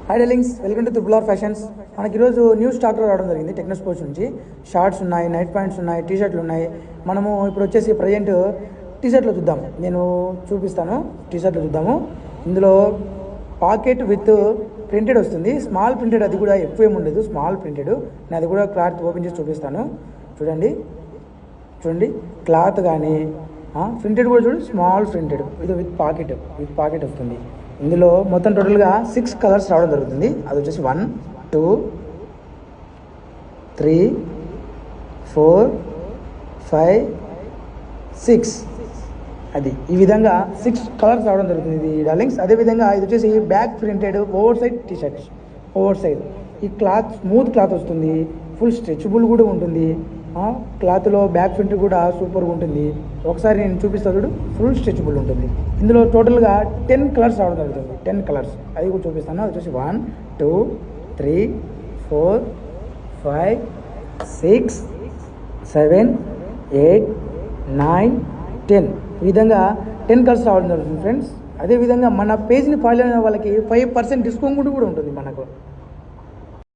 Hi darlings, welcome to triple R fashions. మనకి ఈరోజు new stock రావడం జరిగింది టెక్నో స్పోర్ట్స్ నుంచి. షార్ట్స్ ఉన్నాయి, నైట్ ప్యాంట్స్ ఉన్నాయి, టీ షర్ట్లు ఉన్నాయి. మనము ఇప్పుడు వచ్చేసి ప్రజెంట్ టీ షర్ట్లు చూద్దాం. నేను చూపిస్తాను, టీ షర్ట్లు చూద్దాము. ఇందులో పాకెట్ విత్ ప్రింటెడ్ వస్తుంది, స్మాల్ ప్రింటెడ్. అది కూడా ఎక్కువ ఏమి ఉండదు, స్మాల్ ప్రింటెడ్. నేను అది కూడా క్లాత్ ఓపెన్ చేసి చూపిస్తాను. చూడండి క్లాత్ కానీ ప్రింటెడ్ కూడా చూడండి, స్మాల్ ప్రింటెడ్. ఇది విత్ పాకెట్ వస్తుంది. ఇందులో మొత్తం టోటల్గా 6 కలర్స్ రావడం జరుగుతుంది. అది వచ్చేసి 1, 2, 3, 4, 5, 6. అది ఈ విధంగా 6 కలర్స్ రావడం జరుగుతుంది ఇది డార్లింగ్స్. అదేవిధంగా ఇది వచ్చేసి back printed over side T shirts. Over side ఈ క్లాత్ స్మూత్ క్లాత్ వస్తుంది, ఫుల్ స్ట్రెచబుల్ కూడా ఉంటుంది. క్లాత్లో బ్యాక్ ప్రింట్ కూడా సూపర్గా ఉంటుంది. ఒకసారి నేను చూపిస్తాను చూడు, ఫుల్ స్ట్రెచబుల్ ఉంటుంది. ఇందులో టోటల్గా 10 కలర్స్ రావడం జరుగుతుంది. 10 కలర్స్ అది కూడా చూపిస్తాను. అది వచ్చేసి 1, 2, 3, 4, 5, 6, 7, 8, 9, 10. ఈ విధంగా 10 కలర్స్ రావడం జరుగుతుంది ఫ్రెండ్స్. అదేవిధంగా మన పేజ్ని ఫాలో అయిన వాళ్ళకి 5% డిస్కౌంట్ కూడా ఉంటుంది మనకు.